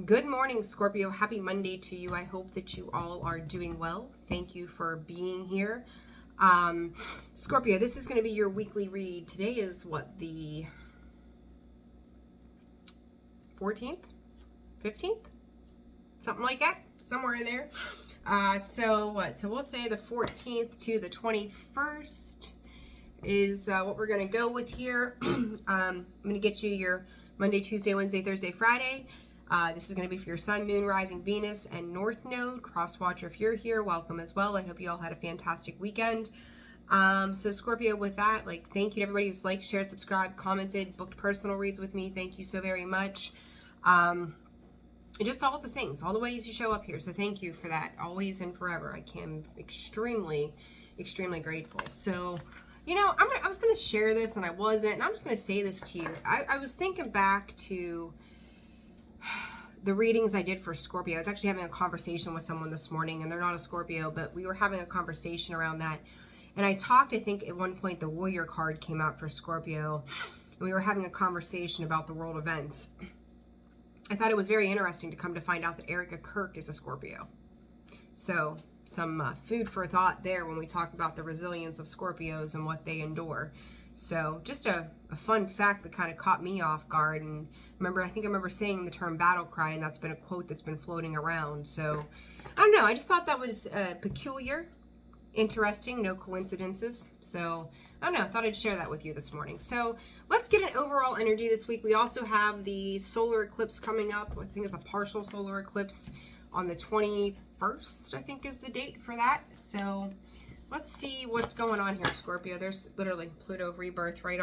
Good morning, Scorpio. Happy Monday to you. I hope that you all are doing well. Thank you for being here. Scorpio, this is going to be your weekly read. Today is what, the 14th? 15th? Something like that. Somewhere in there. So we'll say the 14th to the 21st is what we're going to go with here. I'm going to get you your Monday, Tuesday, Wednesday, Thursday, Friday. This is going to be for your Sun, Moon, Rising, Venus, and North Node. Cross Watcher, if you're here, welcome as well. I hope you all had a fantastic weekend. So Scorpio, with that, thank you to everybody who's liked, shared, subscribed, commented, booked personal reads with me. Thank you so very much. And just all the things, all the ways you show up here. So thank you for that, always and forever. I'm extremely, extremely grateful. So, you know, I was going to share this and I wasn't, and I'm just going to say this to you. I was thinking back to the readings I did for Scorpio. I was actually having a conversation with someone this morning, and they're not a Scorpio, but we were having a conversation around that. And I think at one point the Warrior card came out for Scorpio, and we were having a conversation about the world events. I thought it was very interesting to come to find out that Erica Kirk is a Scorpio. So some food for thought there when we talk about the resilience of Scorpios and what they endure. So just a fun fact that kind of caught me off guard. And I think I remember saying the term battle cry, and that's been a quote that's been floating around. So I don't know. I just thought that was peculiar, interesting, no coincidences. So I don't know. I thought I'd share that with you this morning. So let's get an overall energy this week. We also have the solar eclipse coming up. I think it's a partial solar eclipse on the 21st, I think is the date for that. So let's see what's going on here, Scorpio. There's literally Pluto rebirth right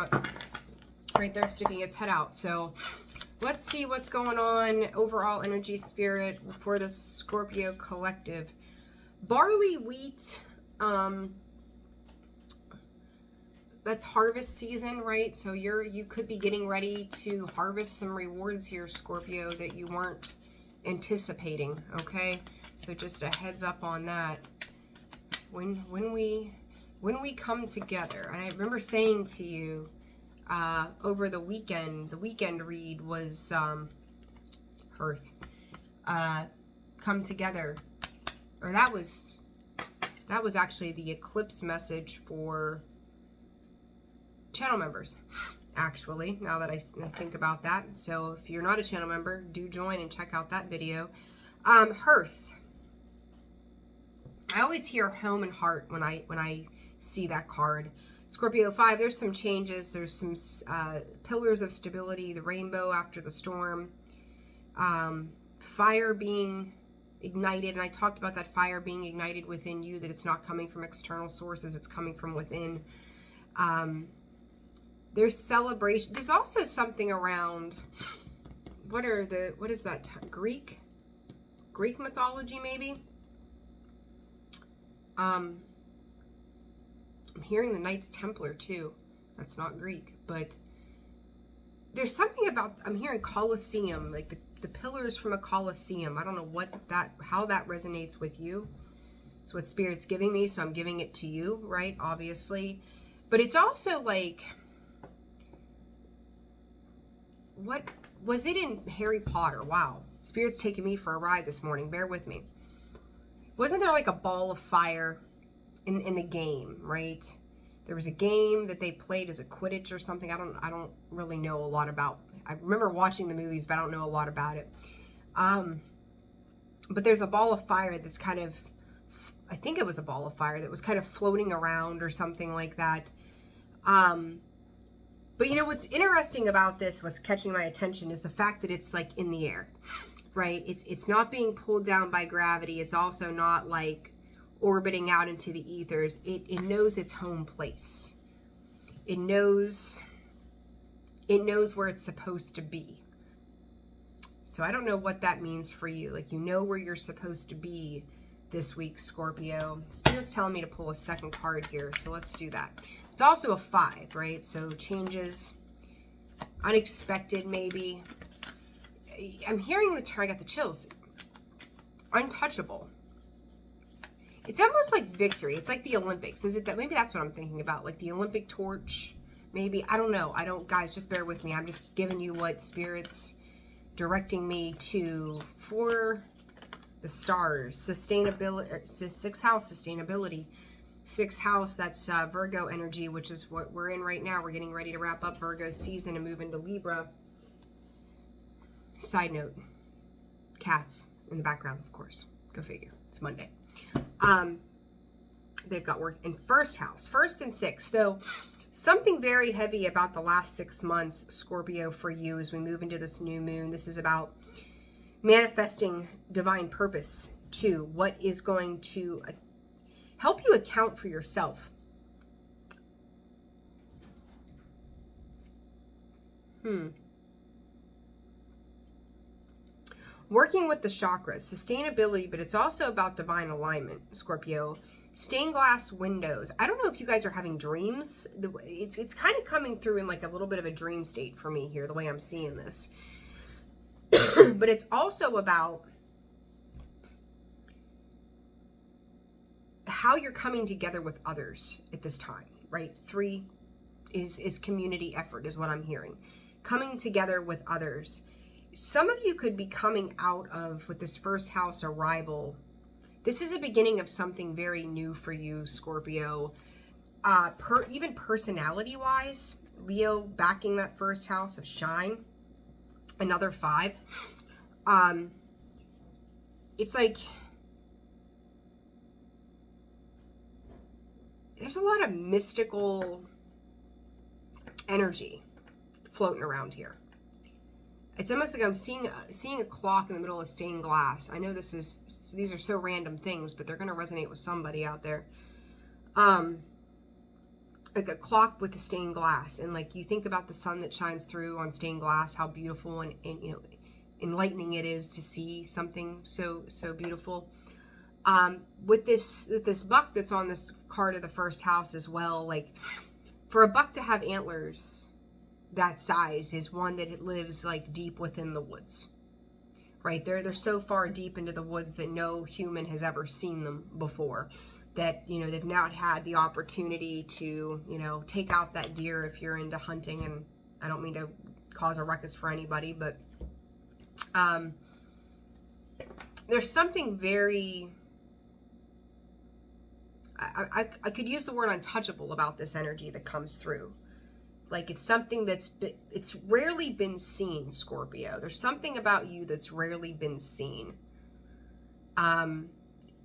there sticking its head out. So let's see what's going on. Overall energy, spirit for the Scorpio collective. Barley, wheat, that's harvest season, right? So you could be getting ready to harvest some rewards here, Scorpio, that you weren't anticipating, okay? So just a heads up on that. When we come together, and I remember saying to you over the weekend read was Earth come together, or that was actually the eclipse message for channel members, actually, now that I think about that. So if you're not a channel member, do join and check out that video. Hearth. I always hear home and heart when I see that card. Scorpio 5, there's some changes. There's some pillars of stability, the rainbow after the storm, fire being ignited. And I talked about that fire being ignited within you, that it's not coming from external sources, it's coming from within. There's celebration. There's also something around, what is that? Greek mythology, maybe? I'm hearing the Knights Templar too. That's not Greek, but there's something about, I'm hearing Colosseum, like the pillars from a Colosseum. I don't know how that resonates with you. It's what Spirit's giving me, so I'm giving it to you, right? Obviously. But it's also like, what was it in Harry Potter? Wow. Spirit's taking me for a ride this morning. Bear with me. Wasn't there like a ball of fire in the game, right? There was a game that they played as a Quidditch or something. I don't really know a lot about. I remember watching the movies, but I don't know a lot about it. But there's a ball of fire that's kind of, I think it was a ball of fire that was kind of floating around or something like that. But you know what's interesting about this, what's catching my attention, is the fact that it's like in the air. Right? It's not being pulled down by gravity. It's also not like orbiting out into the ethers. It knows its home place. It knows where it's supposed to be. So I don't know what that means for you. Like, you know where you're supposed to be this week, Scorpio. Spirit's telling me to pull a second card here, so let's do that. It's also a 5, right? So changes, unexpected maybe. I'm hearing the term, I got the chills. Untouchable. It's almost like victory. It's like the Olympics. Is it that? Maybe that's what I'm thinking about. Like the Olympic torch. Maybe. I don't know. Guys, just bear with me. I'm just giving you what Spirit's directing me to, for the stars, sustainability, sixth house, sustainability. Sixth house, that's Virgo energy, which is what we're in right now. We're getting ready to wrap up Virgo season and move into Libra. Side note, cats in the background, of course. Go figure. It's Monday. They've got work in first house, first and sixth. So something very heavy about the last 6 months, Scorpio, for you as we move into this new moon. This is about manifesting divine purpose too. What is going to help you account for yourself? Working with the chakras, sustainability, but it's also about divine alignment, Scorpio. Stained glass windows. I don't know if you guys are having dreams. It's kind of coming through in like a little bit of a dream state for me here, the way I'm seeing this. But it's also about how you're coming together with others at this time, right? 3 is community effort is what I'm hearing. Coming together with others. Some of you could be coming out of, with this first house arrival, this is a beginning of something very new for you, Scorpio. Even personality-wise, Leo backing that first house of shine, another 5. It's like there's a lot of mystical energy floating around here. It's almost like I'm seeing a clock in the middle of stained glass. I know these are so random things, but they're going to resonate with somebody out there. Like a clock with a stained glass, and like you think about the sun that shines through on stained glass, how beautiful and you know, enlightening it is to see something so beautiful. With this buck that's on this card of the first house as well, like for a buck to have antlers that size is one that it lives like deep within the woods, right? They're so far deep into the woods that no human has ever seen them before, that, you know, they've not had the opportunity to, you know, take out that deer if you're into hunting. And I don't mean to cause a ruckus for anybody, but there's something very, I could use the word untouchable about this energy that comes through. Like it's something it's rarely been seen, Scorpio. There's something about you that's rarely been seen. And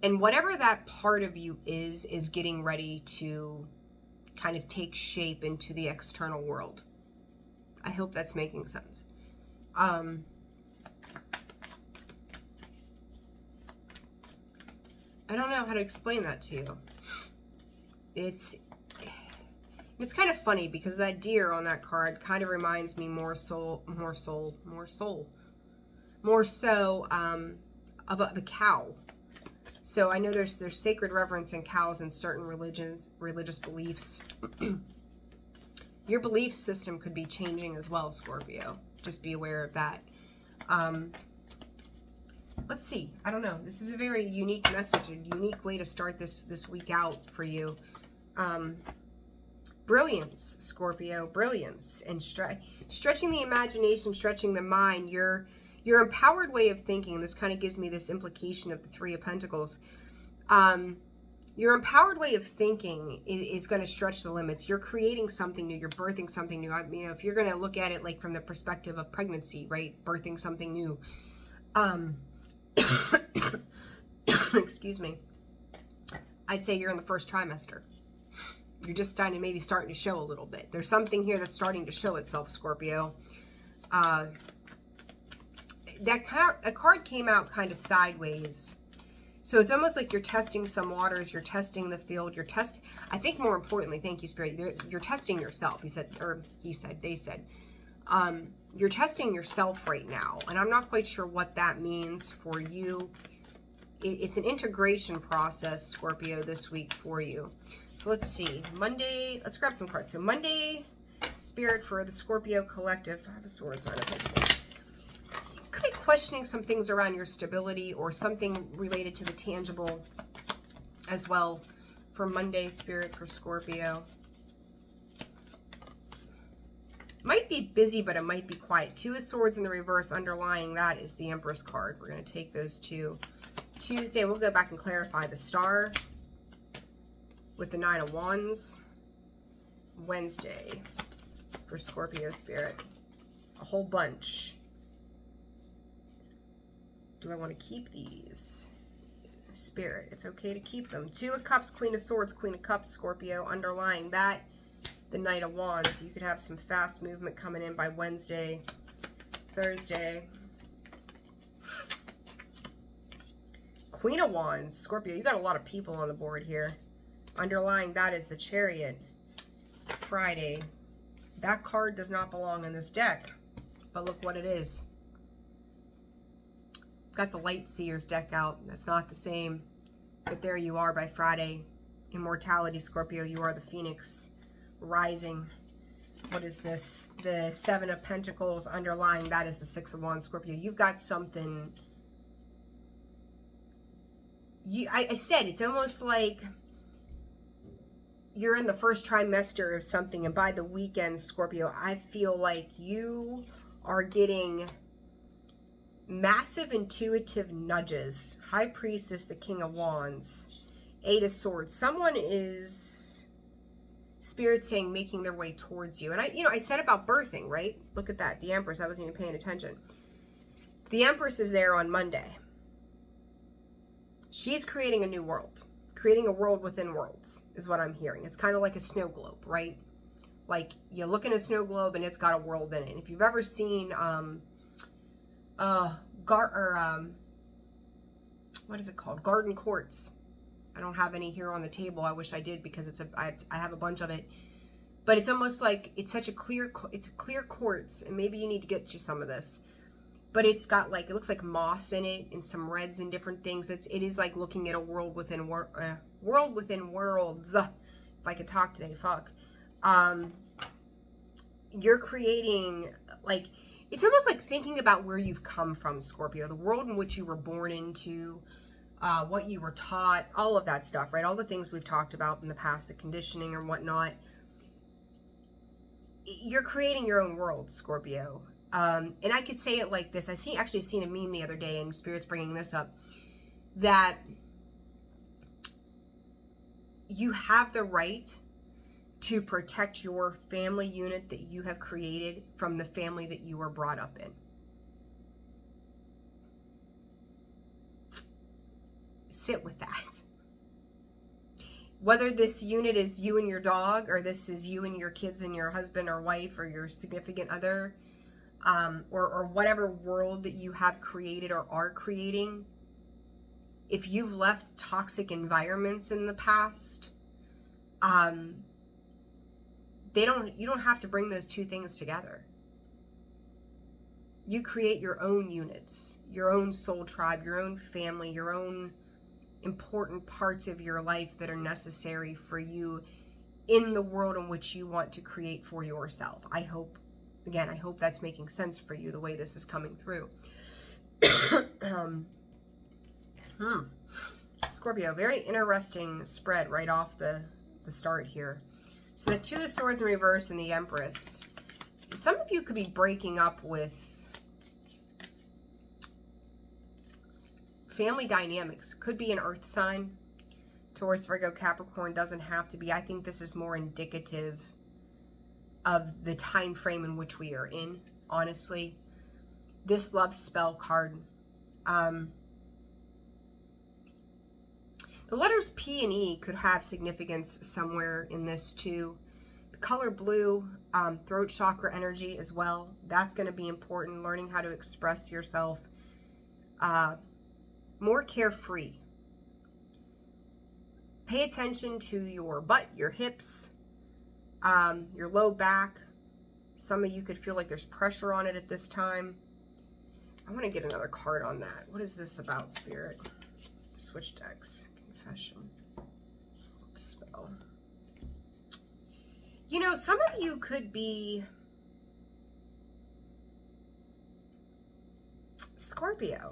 whatever that part of you is getting ready to kind of take shape into the external world. I hope that's making sense. I don't know how to explain that to you. It's kind of funny because that deer on that card kind of reminds me more so of a cow. So I know there's sacred reverence in cows in certain religious beliefs. Your belief system could be changing as well, Scorpio. Just be aware of that. Let's see. I don't know. This is a very unique message, a unique way to start this week out for you. Brilliance, Scorpio, brilliance, and stretching the imagination, stretching the mind. Your empowered way of thinking, this kind of gives me this implication of the 3 of Pentacles. Your empowered way of thinking is going to stretch the limits. You're creating something new. You're birthing something new. You know, if you're going to look at it like from the perspective of pregnancy, right? Birthing something new. Excuse me. I'd say you're in the first trimester. You're just starting to show a little bit. There's something here that's starting to show itself, Scorpio. A card came out kind of sideways. So it's almost like you're testing some waters, you're testing the field, I think more importantly, thank you, Spirit, you're testing yourself. They said. You're testing yourself right now. And I'm not quite sure what that means for you. It's an integration process, Scorpio, this week for you. So let's see. Monday, let's grab some cards. So Monday, Spirit, for the Scorpio collective. I have a sword sign. You could be questioning some things around your stability or something related to the tangible as well for Monday, Spirit, for Scorpio. Might be busy, but it might be quiet. Two of Swords in the reverse. Underlying that is the Empress card. We're going to take those two. Tuesday, we'll go back and clarify the Star with the Nine of Wands. Wednesday for Scorpio Spirit. A whole bunch. Do I want to keep these? Spirit, it's okay to keep them. Two of Cups, Queen of Swords, Queen of Cups, Scorpio. Underlying that, the Knight of Wands. You could have some fast movement coming in by Wednesday, Thursday. Queen of Wands, Scorpio. You got a lot of people on the board here. Underlying that is the Chariot. Friday. That card does not belong in this deck, but look what it is. Got the Light Seers deck out. That's not the same, but there you are by Friday. Immortality, Scorpio. You are the Phoenix rising. What is this? The Seven of Pentacles. Underlying that is the Six of Wands, Scorpio. You've got something. I said it's almost like you're in the first trimester of something, and by the weekend, Scorpio, I feel like you are getting massive intuitive nudges. High Priestess, the King of Wands, Eight of Swords. Someone is, Spirit saying, making their way towards you. And I said about birthing, right? Look at that. The Empress. I wasn't even paying attention. The Empress is there on Monday. She's creating a new world. Creating a world within worlds is what I'm hearing. It's kind of like a snow globe, right? Like you look in a snow globe and it's got a world in it. And if you've ever seen what is it called? Garden Quartz. I don't have any here on the table. I wish I did because I have a bunch of it. But it's almost like it's a clear quartz, and maybe you need to get you some of this. But it's got like, it looks like moss in it and some reds and different things. It is like looking at a world within world within worlds. If I could talk today, fuck. You're creating, like, it's almost like thinking about where you've come from, Scorpio. The world in which you were born into, what you were taught, all of that stuff, right? All the things we've talked about in the past, the conditioning and whatnot. You're creating your own world, Scorpio. And I could say it like this. Actually seen a meme the other day, and Spirit's bringing this up, that you have the right to protect your family unit that you have created from the family that you were brought up in. Sit with that. Whether this unit is you and your dog, or this is you and your kids and your husband or wife or your significant other, or whatever world that you have created or are creating, if you've left toxic environments in the past, you don't have to bring those two things together. You create your own units, your own soul tribe, your own family, your own important parts of your life that are necessary for you in the world in which you want to create for yourself. I hope that's making sense for you, the way this is coming through. Scorpio, very interesting spread right off the start here. So the Two of Swords in reverse and the Empress. Some of you could be breaking up with family dynamics. Could be an earth sign. Taurus, Virgo, Capricorn, doesn't have to be. I think this is more indicative of the time frame in which we are in, honestly. This love spell card. The letters P and E could have significance somewhere in this too. The color blue, throat chakra energy as well. That's going to be important. Learning how to express yourself. More carefree. Pay attention to your butt, your hips, your low back. Some of you could feel like there's pressure on it at this time. I want to get another card on that. What is this about, Spirit? Switch decks. Confession. Spell. You know, some of you could be Scorpio.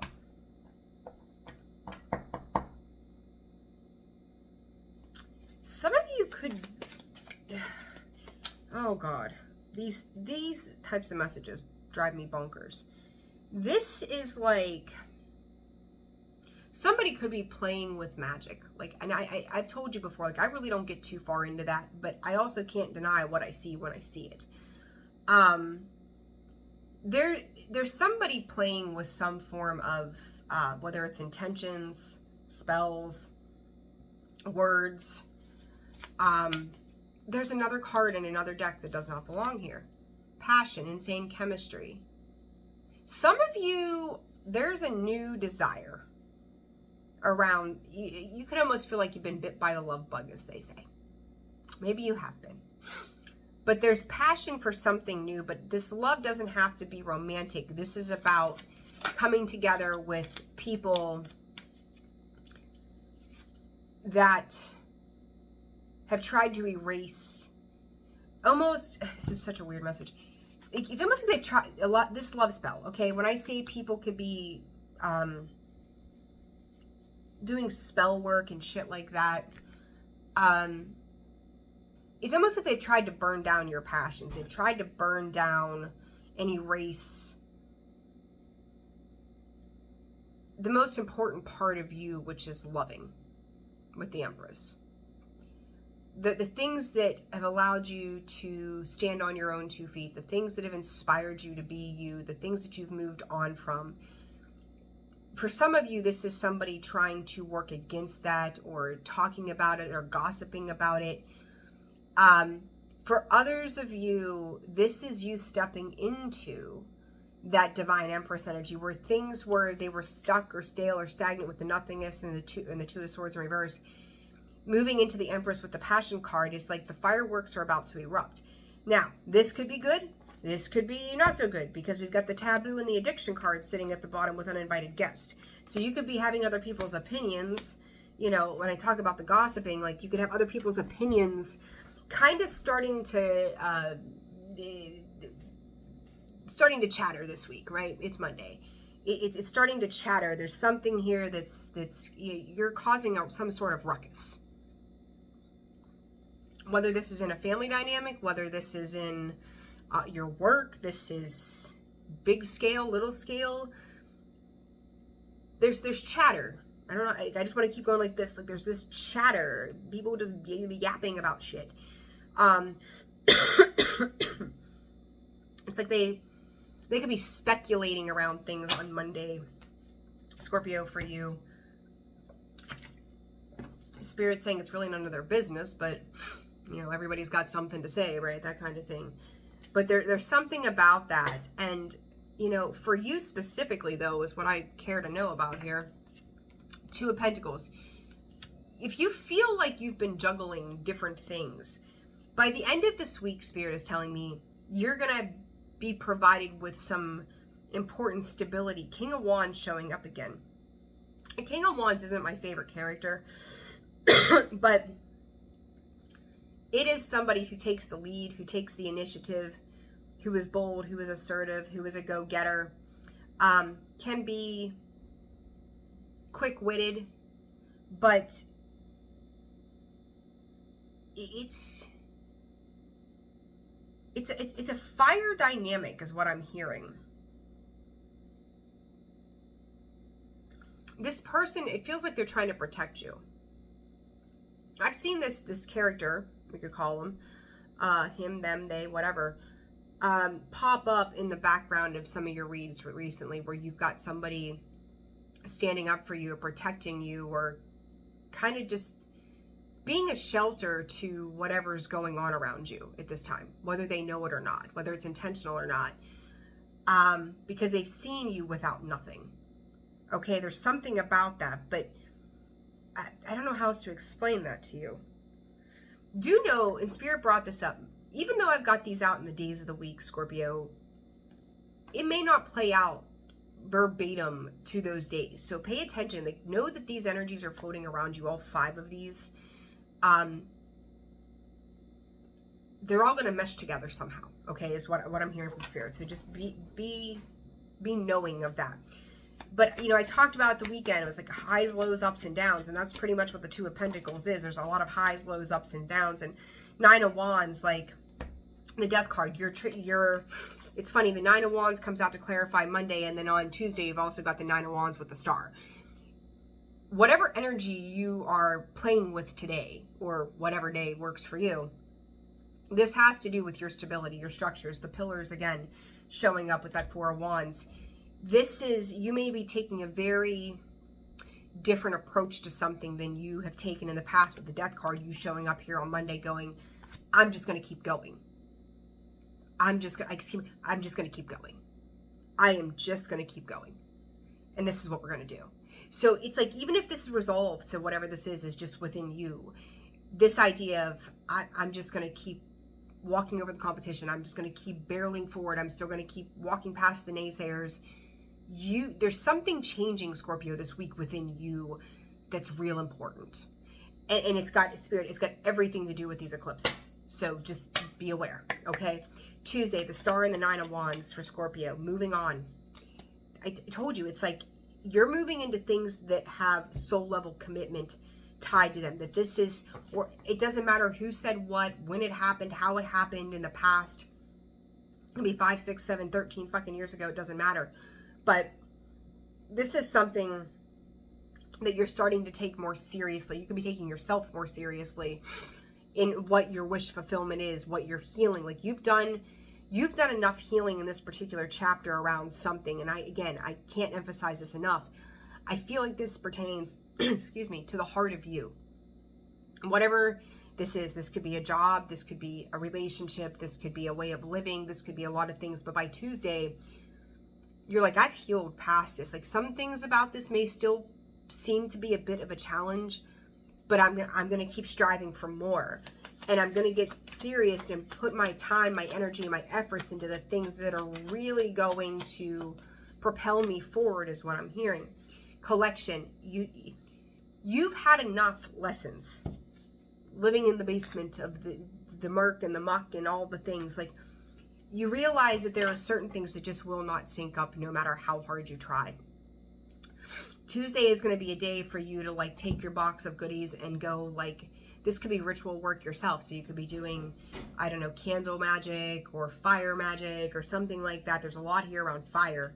Some of you could, oh God, these types of messages drive me bonkers. This is like somebody could be playing with magic. Like, and I've told you before, like, I really don't get too far into that, but I also can't deny what I see when I see it. There's somebody playing with some form of, whether it's intentions, spells, words. There's another card in another deck that does not belong here. Passion, insane chemistry. Some of you, there's a new desire around, you could almost feel like you've been bit by the love bug, as they say. Maybe you have been. But there's passion for something new, but this love doesn't have to be romantic. This is about coming together with people that have tried to erase, almost, this is such a weird message. It's almost like they've tried a lot, this love spell, okay? When I say people could be doing spell work and shit like that, it's almost like they've tried to burn down your passions. They've tried to burn down and erase the most important part of you, which is loving, with the Empress. The things that have allowed you to stand on your own 2 feet, the things that have inspired you to be you, the things that you've moved on from. For some of you, this is somebody trying to work against that, or talking about it, or gossiping about it. For others of you, this is you stepping into that divine Empress energy, where things were, they were stuck or stale or stagnant with the nothingness and the two of swords in reverse. Moving into the Empress with the passion card is like the fireworks are about to erupt. Now, this could be good. This could be not so good, because we've got the taboo and the addiction card sitting at the bottom with uninvited guest. So you could be having other people's opinions. You know, when I talk about the gossiping, like, you could have other people's opinions kind of starting to chatter this week, right? It's Monday. It's starting to chatter. There's something here that's you're causing out some sort of ruckus. Whether this is in a family dynamic, whether this is in your work, this is big scale, little scale. There's chatter. I don't know. I just want to keep going like this. Like, there's this chatter. People just be yapping about shit. It's like they could be speculating around things on Monday, Scorpio, for you. Spirit saying it's really none of their business, but, you know, everybody's got something to say, right? That kind of thing. But there's something about that. And, you know, for you specifically, though, is what I care to know about here. 2 of Pentacles. If you feel like you've been juggling different things, by the end of this week, Spirit is telling me, you're going to be provided with some important stability. King of Wands showing up again. And King of Wands isn't my favorite character, but it is somebody who takes the lead, who takes the initiative, who is bold, who is assertive, who is a go-getter, can be quick-witted, but it's a fire dynamic is what I'm hearing. This person, it feels like they're trying to protect you. I've seen this character, we could call him, him, them, they, whatever, pop up in the background of some of your reads recently, where you've got somebody standing up for you or protecting you, or kind of just being a shelter to whatever's going on around you at this time, whether they know it or not, whether it's intentional or not, because they've seen you without nothing. Okay, there's something about that, but I don't know how else to explain that to you. Do know, and Spirit brought this up, even though I've got these out in the days of the week, Scorpio, it may not play out verbatim to those days. So pay attention. Like, know that these energies are floating around you, all 5 of these. They're all going to mesh together somehow, okay, is what I'm hearing from Spirit. So just be knowing of that. But, you know, I talked about the weekend, it was like highs, lows, ups, and downs, and that's pretty much what the 2 of Pentacles is. There's a lot of highs, lows, ups, and downs, and 9 of Wands, like, the Death card, it's funny, the Nine of Wands comes out to clarify Monday, and then on Tuesday, you've also got the Nine of Wands with the Star. Whatever energy you are playing with today, or whatever day works for you, this has to do with your stability, your structures, the pillars, again, showing up with that Four of Wands. You may be taking a very different approach to something than you have taken in the past with the Death card, you showing up here on Monday going, I'm just going to keep going. I'm just going to keep going. I am just going to keep going. And this is what we're going to do. So it's like, even if this is resolved to whatever this is just within you, this idea of, I'm just going to keep walking over the competition. I'm just going to keep barreling forward. I'm still going to keep walking past the naysayers. There's something changing, Scorpio, this week within you that's real important. And it's got spirit, it's got everything to do with these eclipses. So just be aware, okay? Tuesday, the Star and the Nine of Wands for Scorpio. Moving on. I told you, it's like you're moving into things that have soul level commitment tied to them. That this is, or it doesn't matter who said what, when it happened, how it happened in the past. It'll be 5, 6, 7, 13 fucking years ago. It doesn't matter. But this is something that you're starting to take more seriously. You could be taking yourself more seriously in what your wish fulfillment is, what you're healing. Like you've done enough healing in this particular chapter around something. And I can't emphasize this enough. I feel like this pertains, excuse me, to the heart of you. Whatever this is, this could be a job, this could be a relationship, this could be a way of living, this could be a lot of things. But by Tuesday, you're like, I've healed past this. Like some things about this may still seem to be a bit of a challenge, but I'm gonna keep striving for more. And I'm gonna get serious and put my time, my energy, my efforts into the things that are really going to propel me forward, is what I'm hearing. Collection. You've had enough lessons living in the basement of the murk and the muck and all the things. Like, you realize that there are certain things that just will not sync up no matter how hard you try. Tuesday is going to be a day for you to like take your box of goodies and go, like, this could be ritual work yourself. So you could be doing, I don't know, candle magic or fire magic or something like that. There's a lot here around fire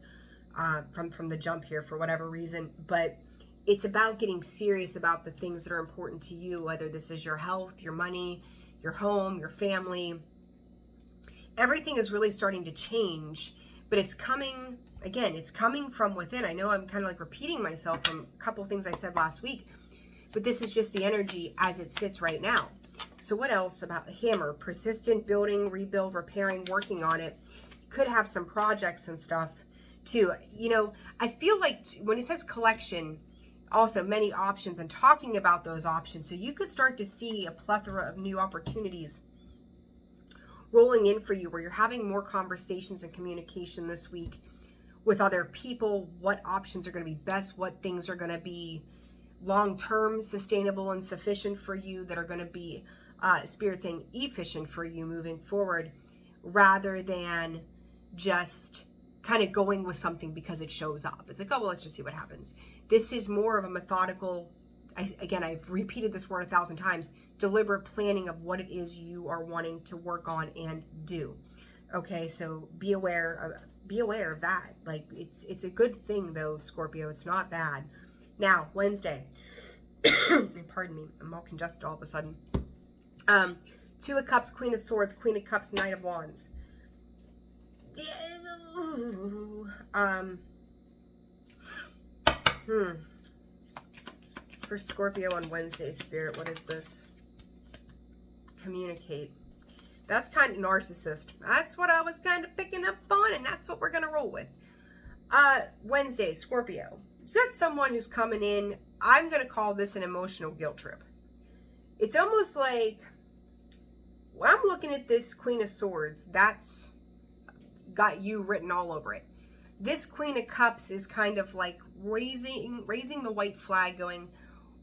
from the jump here for whatever reason. But it's about getting serious about the things that are important to you, whether this is your health, your money, your home, your family. Everything is really starting to change, but it's coming, again, it's coming from within. I know I'm kind of like repeating myself from a couple things I said last week, but this is just the energy as it sits right now. So what else about the hammer? Persistent, building, rebuild, repairing, working on it. You could have some projects and stuff too. You know, I feel like when it says collection, also many options, and talking about those options. So you could start to see a plethora of new opportunities rolling in for you, where you're having more conversations and communication this week with other people, what options are going to be best, what things are going to be long-term sustainable and sufficient for you, that are going to be Spirit saying efficient for you moving forward, rather than just kind of going with something because it shows up. It's like, oh, well, let's just see what happens. This is more of a methodical, I've repeated this word 1,000 times, deliberate planning of what it is you are wanting to work on and do. Okay, so be aware of that. Like, it's a good thing though, Scorpio. It's not bad. Now, Wednesday. Pardon me, I'm all congested all of a sudden. 2 of Cups, Queen of Swords, Queen of Cups, Knight of Wands. For Scorpio on Wednesday, Spirit, what is this? Communicate. That's kind of narcissist. That's what I was kind of picking up on, and that's what we're going to roll with. Wednesday, Scorpio. You got someone who's coming in. I'm going to call this an emotional guilt trip. It's almost like, when I'm looking at this Queen of Swords, that's got you written all over it. This Queen of Cups is kind of like raising the white flag, going,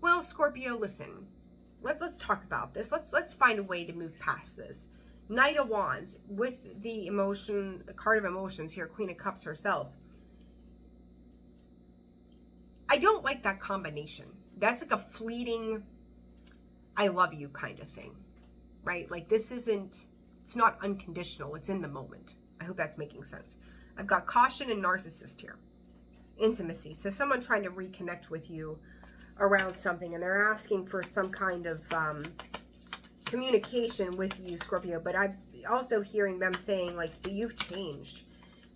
well, Scorpio, listen, let's talk about this. Let's find a way to move past this. Knight of Wands with the card of emotions here, Queen of Cups herself. I don't like that combination. That's like a fleeting, I love you kind of thing, right? Like, this isn't It's not unconditional. It's in the moment. I hope that's making sense. I've got caution and narcissist here. Intimacy. So someone trying to reconnect with you around something, and they're asking for some kind of communication with you, Scorpio. But I'm also hearing them saying, like, you've changed.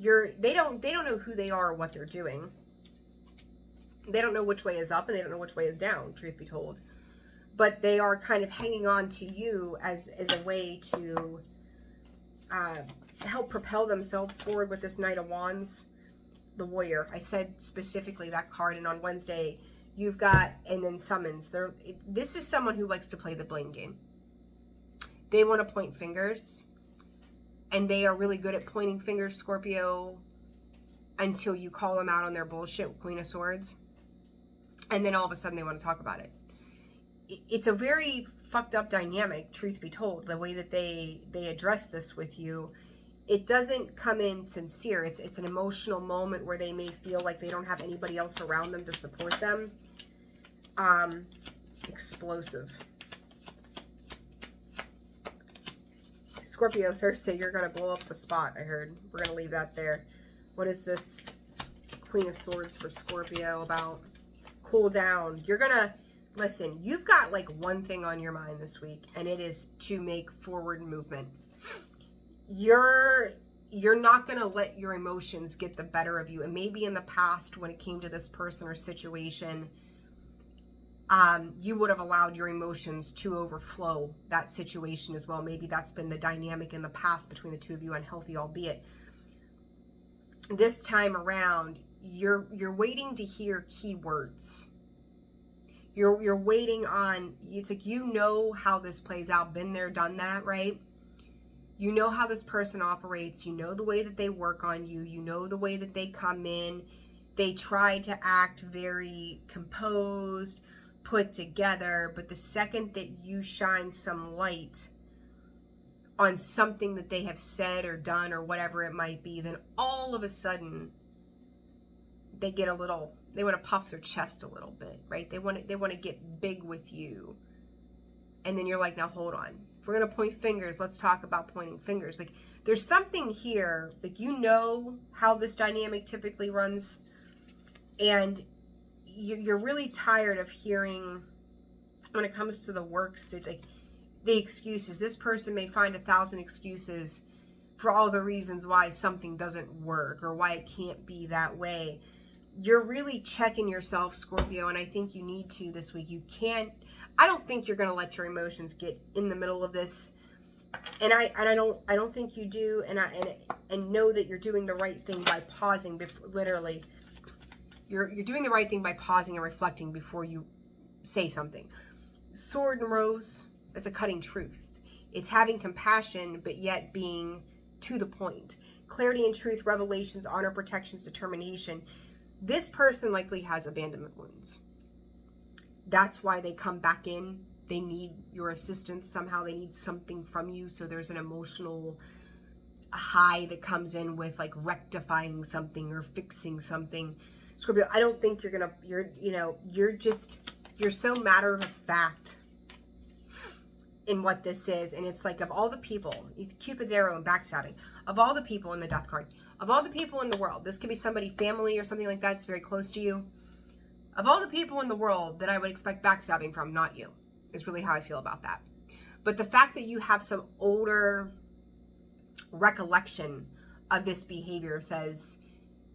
They don't know who they are or what they're doing. They don't know which way is up and they don't know which way is down, truth be told. But they are kind of hanging on to you as a way to help propel themselves forward with this Knight of Wands, the Warrior. I said specifically that card, and on Wednesday you've got, and then Summons. This is someone who likes to play the blame game. They want to point fingers, and they are really good at pointing fingers, Scorpio, until you call them out on their bullshit, Queen of Swords. And then all of a sudden they want to talk about it. It's a very fucked up dynamic, truth be told, the way that they address this with you. It doesn't come in sincere. It's an emotional moment where they may feel like they don't have anybody else around them to support them. Explosive. Scorpio, Thursday, you're going to blow up the spot, I heard. We're going to leave that there. What is this Queen of Swords for Scorpio about? Cool down. You're going to, listen, you've got like one thing on your mind this week, and it is to make forward movement. You're not going to let your emotions get the better of you. And maybe in the past, when it came to this person or situation, you would have allowed your emotions to overflow that situation as well. Maybe that's been the dynamic in the past between the two of you, unhealthy albeit. This time around, you're waiting to hear key words. You're waiting on, it's like, you know how this plays out, been there, done that, right? You know how this person operates. You know the way that they work on you. You know the way that they come in. They try to act very composed, put together, but the second that you shine some light on something that they have said or done or whatever it might be, then all of a sudden they get a little, they want to puff their chest a little bit, right? They want to get big with you. And then you're like, now hold on. If we're going to point fingers, let's talk about pointing fingers. Like, there's something here, like, you know how this dynamic typically runs, and you're really tired of hearing, when it comes to the works, that, like, the excuses. This person may find 1,000 excuses for all the reasons why something doesn't work or why it can't be that way. You're really checking yourself, Scorpio, and I think you need to this week. You can't, I don't think you're going to let your emotions get in the middle of this. And I don't think you do. And know that you're doing the right thing by pausing before, literally. You're doing the right thing by pausing and reflecting before you say something. Sword and Rose, it's a cutting truth. It's having compassion, but yet being to the point. Clarity and truth, revelations, honor, protections, determination. This person likely has abandonment wounds. That's why they come back in. They need your assistance. Somehow they need something from you. So there's an emotional high that comes in with, like, rectifying something or fixing something. Scorpio, I don't think you're so matter of fact in what this is. And it's like, of all the people, Cupid's arrow and backstabbing, of all the people in the death card, of all the people in the world, this could be somebody, family or something like that, it's very close to you. Of all the people in the world that I would expect backstabbing from, not you, is really how I feel about that. But the fact that you have some older recollection of this behavior says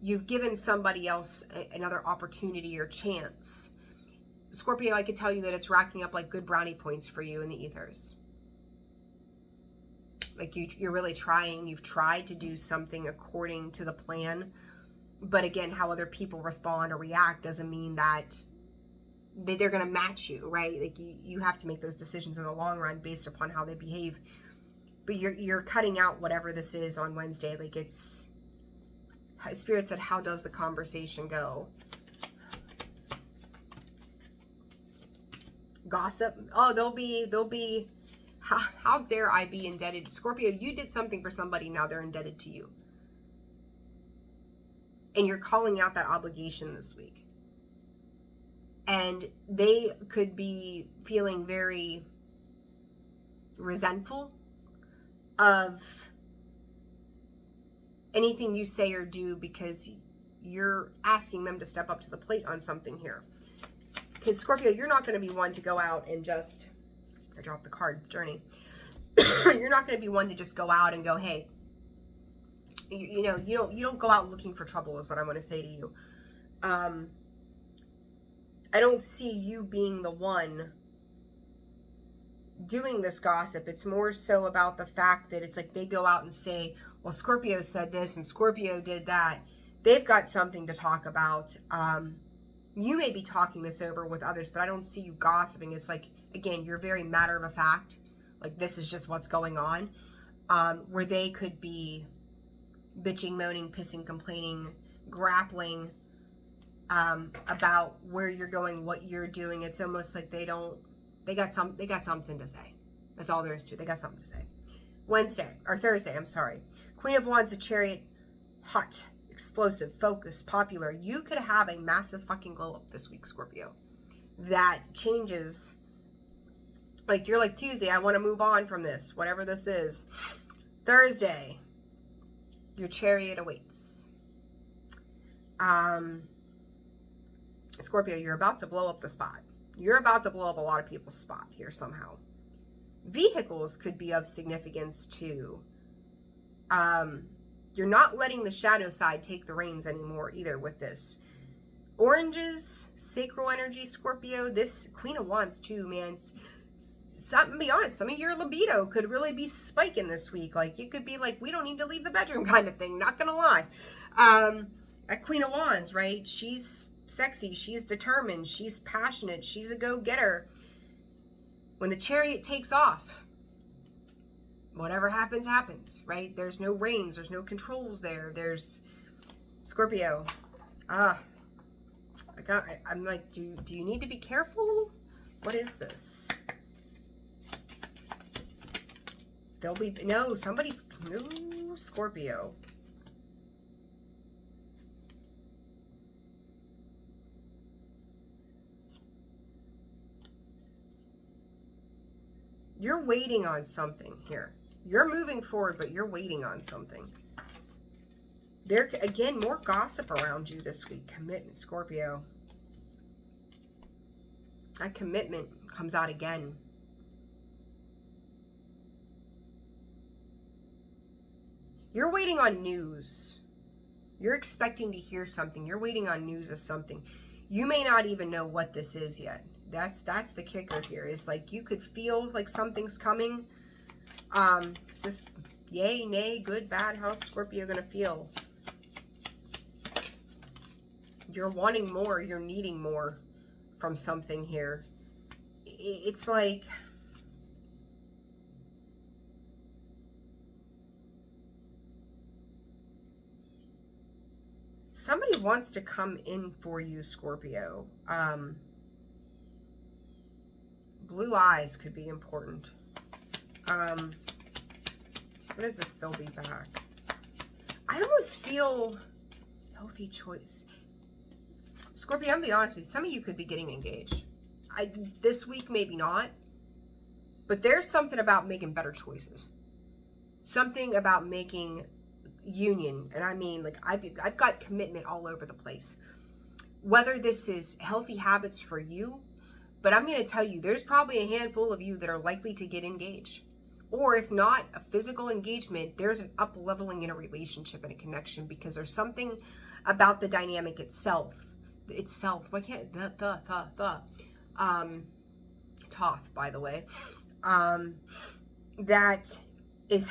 you've given somebody else another opportunity or chance. Scorpio, I could tell you that it's racking up like good brownie points for you in the ethers. Like, you're really trying. You've tried to do something according to the plan. But again, how other people respond or react doesn't mean that they're going to match you, right? Like, you have to make those decisions in the long run based upon how they behave. But you're cutting out whatever this is on Wednesday. Like, it's, Spirit said, how does the conversation go? Gossip. Oh, they'll be, how dare I be indebted? Scorpio, you did something for somebody, now they're indebted to you. And you're calling out that obligation this week. And they could be feeling very resentful of anything you say or do because you're asking them to step up to the plate on something here. Because Scorpio, you're not going to be one to go out and just, I dropped the card, journey. You're not going to be one to just go out and go, hey, you don't go out looking for trouble is what I want to say to you. I don't see you being the one doing this gossip. It's more so about the fact that it's like they go out and say, well, Scorpio said this and Scorpio did that. They've got something to talk about. You may be talking this over with others, but I don't see you gossiping. It's like, again, you're very matter of a fact. Like, this is just what's going on. Where they could be bitching, moaning, pissing, complaining, grappling about where you're going, what you're doing. It's almost like they got something to say. That's all there is to it. They got something to say. Thursday, I'm sorry. Queen of Wands, the Chariot, hot, explosive, focused, popular. You could have a massive fucking glow up this week, Scorpio. That changes. Like, you're like, Tuesday, I want to move on from this, whatever this is. Thursday, your Chariot awaits. Scorpio, you're about to blow up the spot. You're about to blow up a lot of people's spot here somehow. Vehicles could be of significance too. You're not letting the shadow side take the reins anymore either with this. Oranges, sacral energy, Scorpio. This Queen of Wands too, man. Be honest, some of your libido could really be spiking this week. Like, you could be like, we don't need to leave the bedroom kind of thing. Not gonna lie. A Queen of Wands, right? She's sexy. She's determined. She's passionate. She's a go-getter. When the Chariot takes off, whatever happens, happens, right? There's no reins. There's no controls there. There's Scorpio. I'm like, do you need to be careful? What is this? No, Scorpio. You're waiting on something here. You're moving forward, but you're waiting on something. There, again, more gossip around you this week. Commitment, Scorpio. That commitment comes out again. You're waiting on news. You're expecting to hear something. You're waiting on news of something. You may not even know what this is yet. That's the kicker here. Is like you could feel like something's coming. It's just yay, nay, good, bad. How's Scorpio gonna feel? You're wanting more. You're needing more from something here. It's like somebody wants to come in for you, Scorpio. Blue eyes could be important. What is this? They'll be back. I almost feel healthy choice. Scorpio, I'm gonna be honest with you. Some of you could be getting engaged. This week, maybe not. But there's something about making better choices. Something about making union. And I mean, like, I've got commitment all over the place. Whether this is healthy habits for you, but I'm going to tell you, there's probably a handful of you that are likely to get engaged. Or if not a physical engagement, there's an up-leveling in a relationship and a connection because there's something about the dynamic itself. Why can't Toth, by the way. That is,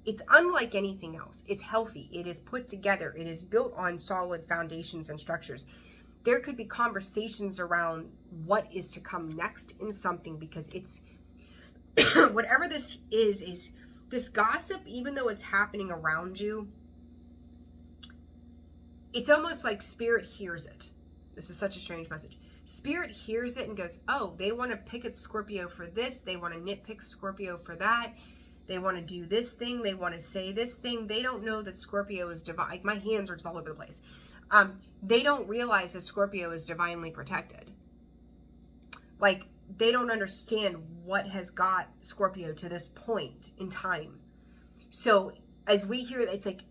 it's unlike anything else. It's healthy. It is put together. It is built on solid foundations and structures. There could be conversations around what is to come next in something because it's whatever this is this gossip, even though it's happening around you, it's almost like Spirit hears it. This is such a strange message. Spirit hears it and goes, oh, they want to pick at Scorpio for this. They want to nitpick Scorpio for that. They want to do this thing. They want to say this thing. They don't know that Scorpio is divine. Like, my hands are just all over the place. They don't realize that Scorpio is divinely protected. Like, they don't understand what has got Scorpio to this point in time. So as we hear, it's like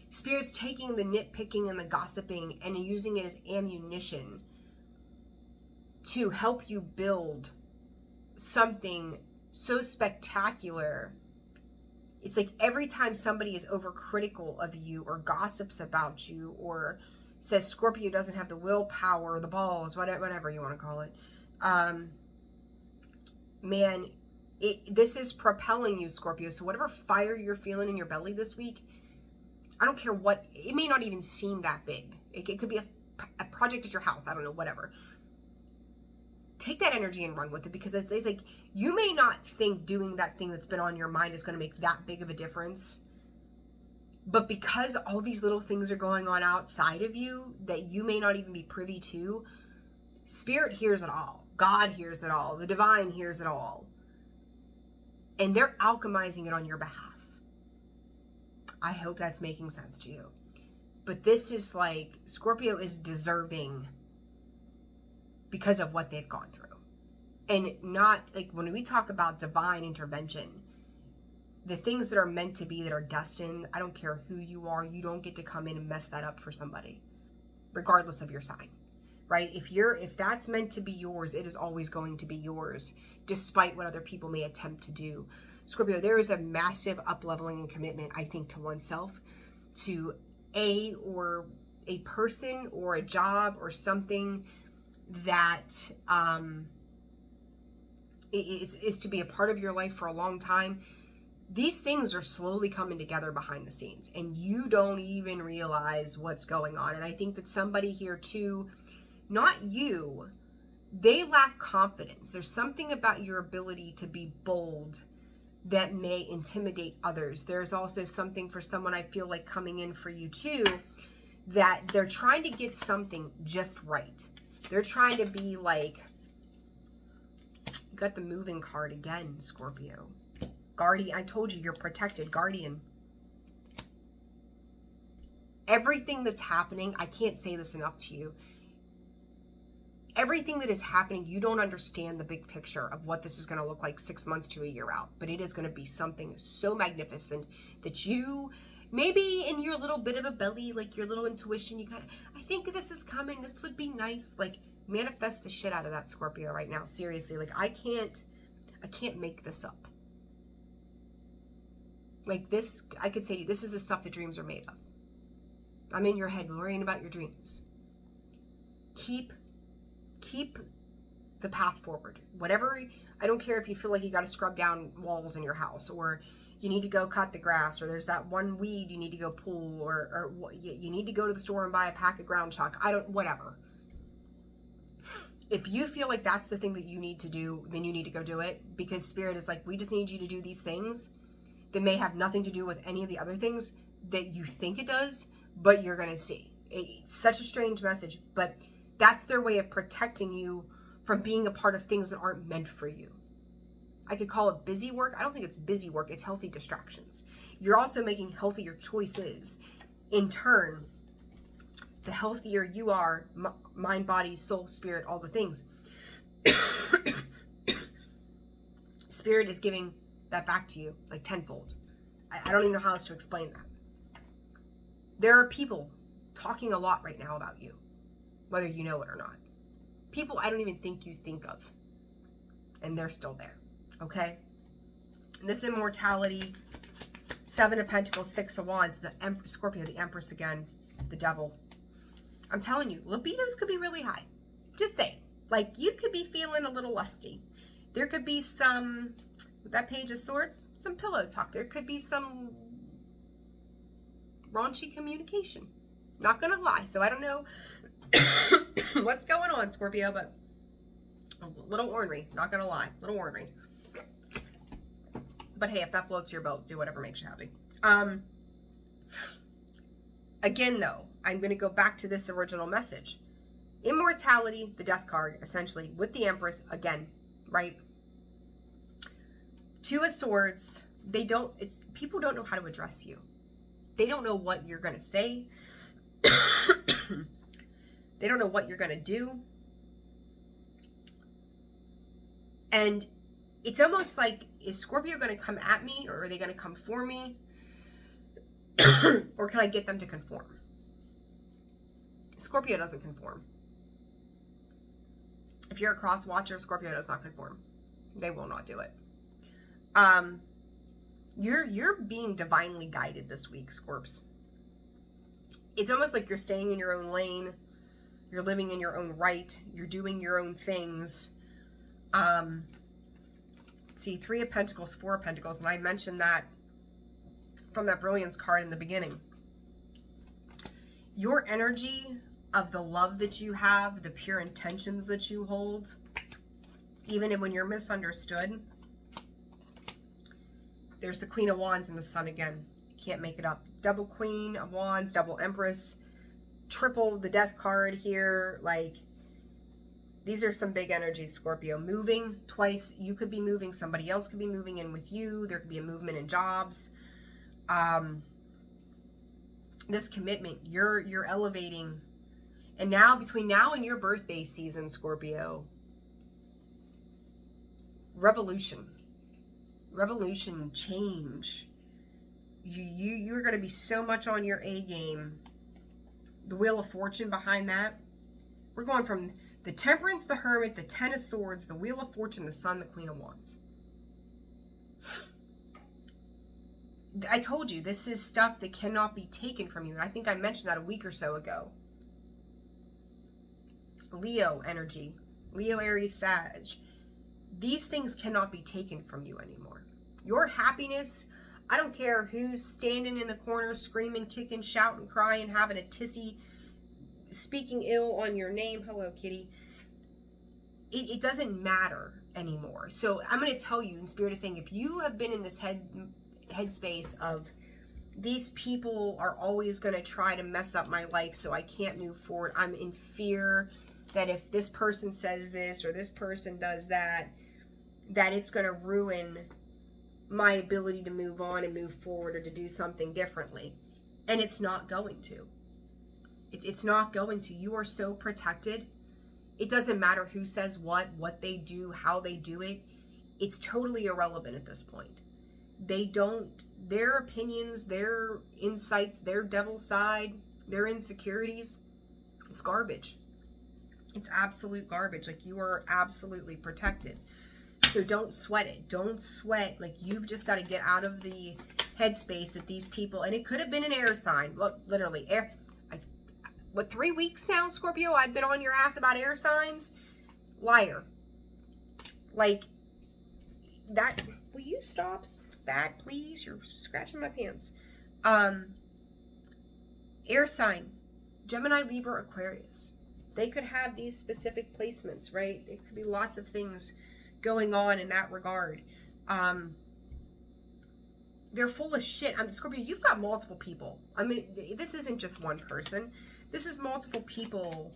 Spirit's taking the nitpicking and the gossiping and using it as ammunition to help you build something so spectacular. It's like every time somebody is overcritical of you or gossips about you or says Scorpio doesn't have the willpower or the balls, whatever you want to call it, man, this is propelling you, Scorpio. So whatever fire you're feeling in your belly this week, I don't care what, it may not even seem that big. It could be a project at your house. I don't know, whatever. Take that energy and run with it, because it's like, you may not think doing that thing that's been on your mind is going to make that big of a difference. But because all these little things are going on outside of you that you may not even be privy to, Spirit hears it all. God hears it all. The divine hears it all. And they're alchemizing it on your behalf. I hope that's making sense to you. But this is like, Scorpio is deserving because of what they've gone through. And not like when we talk about divine intervention, the things that are meant to be, that are destined, I don't care who you are, you don't get to come in and mess that up for somebody, regardless of your sign, right? If that's meant to be yours, it is always going to be yours, despite what other people may attempt to do. Scorpio, there is a massive up-leveling and commitment, I think, to oneself, to a person or a job or something that is to be a part of your life for a long time. These things are slowly coming together behind the scenes, and you don't even realize what's going on. And I think that somebody here too, not you, they lack confidence. There's something about your ability to be bold that may intimidate others. There's also something for someone, I feel like, coming in for you too, that they're trying to get something just right. They're trying to be like, you got the moving card again, Scorpio. Guardian, I told you, you're protected, guardian. Everything that's happening, I can't say this enough to you. Everything that is happening, you don't understand the big picture of what this is going to look like 6 months to a year out. But it is going to be something so magnificent that you, maybe in your little bit of a belly, like your little intuition, you got, I think this is coming, this would be nice. Like, manifest the shit out of that, Scorpio, right now. Seriously, like, I can't make this up. Like this, I could say to you, this is the stuff that dreams are made of. I'm in your head worrying about your dreams. Keep the path forward. Whatever, I don't care if you feel like you got to scrub down walls in your house, or you need to go cut the grass, or there's that one weed you need to go pull, or you need to go to the store and buy a pack of ground chalk. Whatever. If you feel like that's the thing that you need to do, then you need to go do it, because Spirit is like, we just need you to do these things that may have nothing to do with any of the other things that you think it does, but you're going to see. It's such a strange message, but that's their way of protecting you from being a part of things that aren't meant for you. I could call it busy work. I don't think it's busy work. It's healthy distractions. You're also making healthier choices. In turn, the healthier you are, mind, body, soul, spirit, all the things, Spirit is giving that back to you like tenfold. I don't even know how else to explain that. There are people talking a lot right now about you, whether you know it or not. People I don't even think you think of, and they're still there. Okay, and this immortality, 7 of Pentacles, 6 of Wands, the Scorpio, the Empress again, the Devil. I'm telling you, libidos could be really high. Just saying, like, you could be feeling a little lusty. There could be some, with that Page of Swords, some pillow talk. There could be some raunchy communication. Not gonna lie. So I don't know what's going on, Scorpio, but a little ornery. Not gonna lie. A little ornery. But hey, if that floats your boat, do whatever makes you happy. Again, though, I'm going to go back to this original message. Immortality, the Death card, essentially, with the Empress, again, right? 2 of Swords, people don't know how to address you. They don't know what you're going to say. They don't know what you're going to do. And it's almost like, is Scorpio going to come at me, or are they going to come for me? Or can I get them to conform? Scorpio doesn't conform. If you're a cross watcher, Scorpio does not conform. They will not do it. You're being divinely guided this week, Scorps. It's almost like you're staying in your own lane. You're living in your own right. You're doing your own things. See, 3 of Pentacles, 4 of Pentacles, and I mentioned that from that Brilliance card in the beginning. Your energy of the love that you have, the pure intentions that you hold, even when you're misunderstood. There's the Queen of Wands and the Sun again. Can't make it up. Double Queen of Wands, double Empress, triple the Death card here. Like, these are some big energies, Scorpio. Moving twice. You could be moving. Somebody else could be moving in with you. There could be a movement in jobs. This commitment, you're elevating. And now, between now and your birthday season, Scorpio, revolution, change. You're going to be so much on your A game. The Wheel of Fortune behind that. We're going from the Temperance, the Hermit, the Ten of Swords, the Wheel of Fortune, the Sun, the Queen of Wands. I told you, this is stuff that cannot be taken from you. And I think I mentioned that a week or so ago. Leo energy. Leo, Aries, Sag. These things cannot be taken from you anymore. Your happiness, I don't care who's standing in the corner screaming, kicking, shouting, crying, having a tissy, speaking ill on your name. Hello, kitty. It doesn't matter anymore. So I'm going to tell you, in Spirit is saying, if you have been in this headspace of, these people are always going to try to mess up my life so I can't move forward. I'm in fear that if this person says this or this person does that, that it's going to ruin my ability to move on and move forward or to do something differently. And it's not going to. It's not going to. You are so protected. It doesn't matter who says what they do, how they do it. It's totally irrelevant at this point. Their opinions, their insights, their devil side, their insecurities, it's garbage. It's absolute garbage. Like, you are absolutely protected. So don't sweat it. Don't sweat. Like, you've just got to get out of the headspace that these people, and it could have been an air sign. Look, literally, 3 weeks now, Scorpio, I've been on your ass about air signs? Liar. Like, that, will you stop that, please? You're scratching my pants. Air sign, Gemini, Libra, Aquarius. They could have these specific placements, right? It could be lots of things going on in that regard. They're full of shit. Scorpio, you've got multiple people. I mean, this isn't just one person. This is multiple people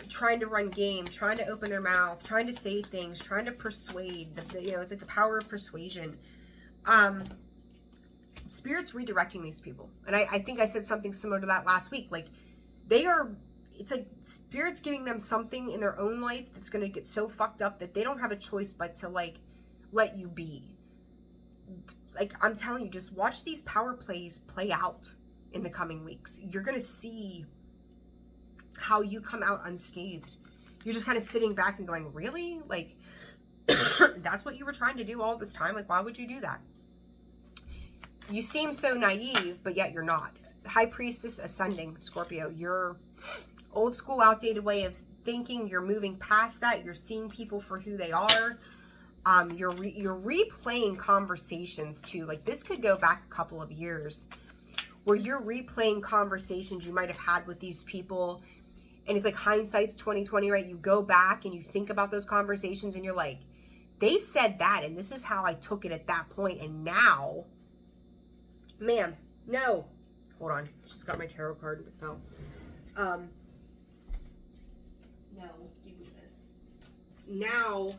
trying to run game, trying to open their mouth, trying to say things, trying to persuade. It's like the power of persuasion. Spirit's redirecting these people. And I think I said something similar to that last week. Like, it's like Spirit's giving them something in their own life that's going to get so fucked up that they don't have a choice but to, like, let you be. Like, I'm telling you, just watch these power plays play out in the coming weeks. You're going to see how you come out unscathed. You're just kind of sitting back and going, really? Like, that's what you were trying to do all this time? Like, why would you do that? You seem so naive, but yet you're not. High Priestess ascending, Scorpio. Your old school, outdated way of thinking, you're moving past that. You're seeing people for who they are. You're replaying conversations too. Like, this could go back a couple of years where you're replaying conversations you might have had with these people. And it's like hindsight's 2020, right? You go back and you think about those conversations and you're like, they said that, and this is how I took it at that point. And now, ma'am, no. Hold on. Just got my tarot card. It fell. No, give me this. Now,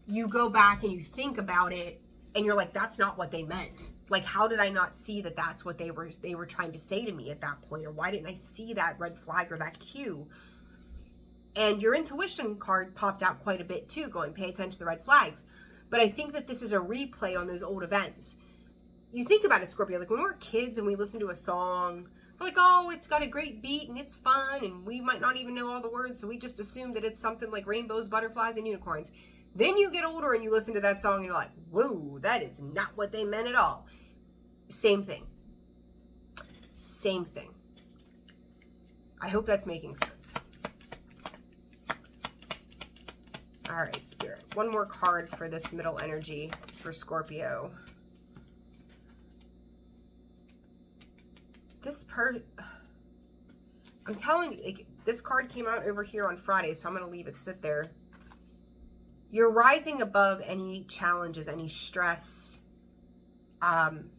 you go back and you think about it, and you're like, that's not what they meant. Like, how did I not see that that's what they were trying to say to me at that point? Or why didn't I see that red flag or that cue? And your intuition card popped out quite a bit too, going pay attention to the red flags. But I think that this is a replay on those old events. You think about it, Scorpio, like when we were kids and we listened to a song, we're like, oh, it's got a great beat and it's fun, and we might not even know all the words, so we just assume that it's something like rainbows, butterflies, and unicorns. Then you get older and you listen to that song and you're like, whoa, that is not what they meant at all. Same thing. Same thing. I hope that's making sense. All right, Spirit. One more card for this middle energy for Scorpio. I'm telling you, like, this card came out over here on Friday, so I'm going to leave it sit there. You're rising above any challenges, any stress. I'm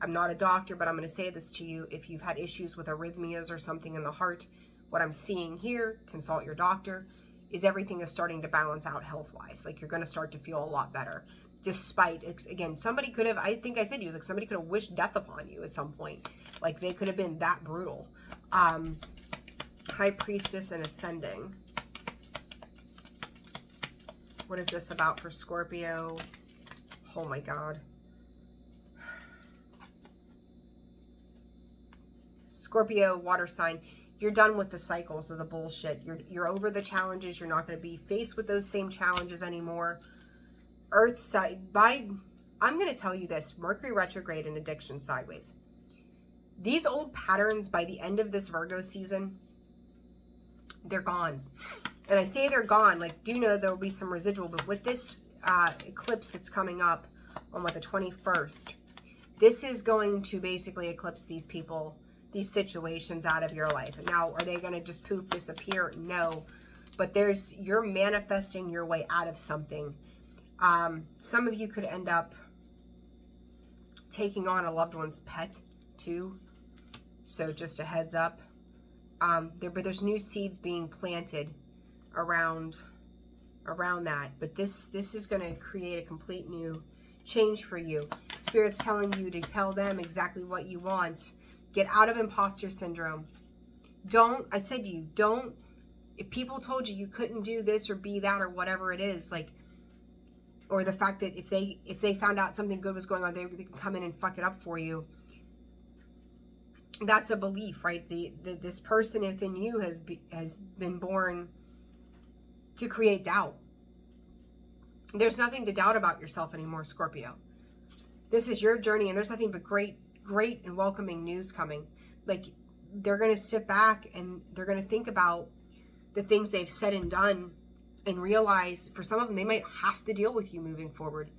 not a doctor, but I'm going to say this to you. If you've had issues with arrhythmias or something in the heart, what I'm seeing here, consult your doctor, is everything is starting to balance out health-wise. Like, you're going to start to feel a lot better. Despite, again, somebody could have, I think I said to you, like somebody could have wished death upon you at some point. Like, they could have been that brutal. High Priestess and Ascending. What is this about for Scorpio? Oh my God. Scorpio, water sign. You're done with the cycles of the bullshit. You're over the challenges. You're not going to be faced with those same challenges anymore. Earth side, I'm going to tell you this, Mercury retrograde and addiction sideways. These old patterns by the end of this Virgo season, they're gone. And I say they're gone, like, do know there will be some residual, but with this eclipse that's coming up on the 21st, this is going to basically eclipse these people, these situations out of your life. Now, are they going to just poof disappear? No. But you're manifesting your way out of something. Some of you could end up taking on a loved one's pet too. So just a heads up. But there's new seeds being planted around that. But this is going to create a complete new change for you. Spirit's telling you to tell them exactly what you want. Get out of imposter syndrome. I said to you, if people told you couldn't do this or be that or whatever it is, like, or the fact that if they found out something good was going on, they could come in and fuck it up for you. That's a belief, right? This person within you has been born to create doubt. There's nothing to doubt about yourself anymore, Scorpio. This is your journey, and there's nothing but great and welcoming news coming. Like, they're going to sit back and they're going to think about the things they've said and done, and realize for some of them, they might have to deal with you moving forward.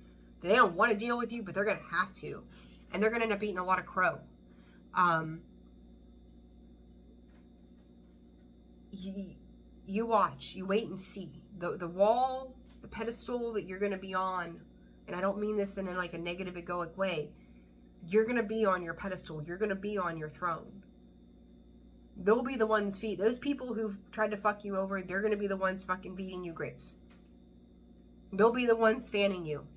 They don't want to deal with you, but they're going to have to. And they're going to end up eating a lot of crow. You watch, you wait and see. The wall, the pedestal that you're going to be on, and I don't mean this in like a negative egoic way, you're going to be on your pedestal. You're going to be on your throne. They'll be the ones those people who tried to fuck you over, they're going to be the ones fucking feeding you grapes. They'll be the ones fanning you.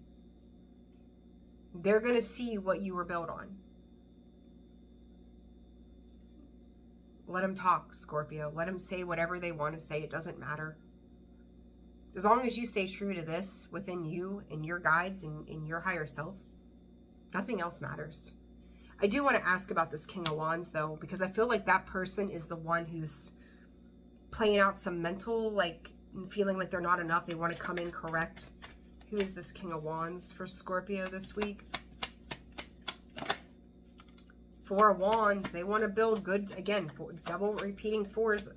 They're going to see what you were built on. Let them talk, Scorpio. Let them say whatever they want to say. It doesn't matter. As long as you stay true to this within you and your guides and in your higher self, nothing else matters. I do want to ask about this King of Wands, though, because I feel like that person is the one who's playing out some mental, like, feeling like they're not enough. They want to come in correct. Who is this King of Wands for Scorpio this week? Four of Wands. They want to build good, again, double repeating fours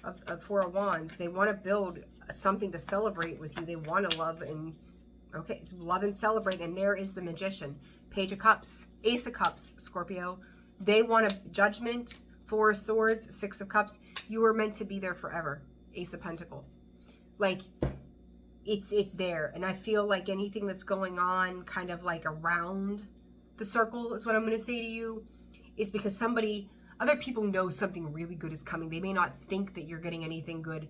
of Four of Wands. They want to build something to celebrate with you. They want to love and, okay, so love and celebrate. And there is the Magician. Page of Cups, Ace of Cups, Scorpio. They want a judgment, Four of Swords, Six of Cups. You were meant to be there forever. Ace of Pentacle. Like, it's there. And I feel like anything that's going on kind of like around the circle is what I'm going to say to you, is because other people know something really good is coming. They may not think that you're getting anything good.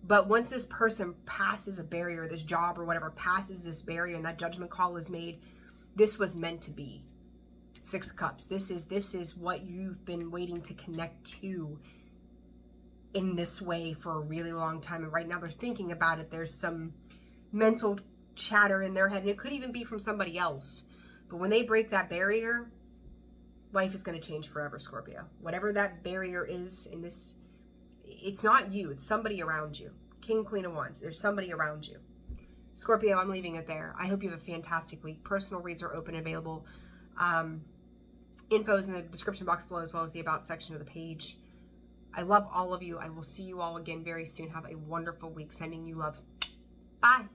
But once this person passes a barrier, this job or whatever passes this barrier and that judgment call is made, this was meant to be. Six of Cups. This is what you've been waiting to connect to. in this way for a really long time, and right now they're thinking about it. There's some mental chatter in their head, and it could even be from somebody else. But when they break that barrier, life is going to change forever, Scorpio. Whatever that barrier is in this, it's not you, it's somebody around you. King, Queen of Wands, there's somebody around you. Scorpio, I'm leaving it there. I hope you have a fantastic week. Personal reads are open and available. Info is in the description box below, as well as the about section of the page. I love all of you. I will see you all again very soon. Have a wonderful week. Sending you love. Bye.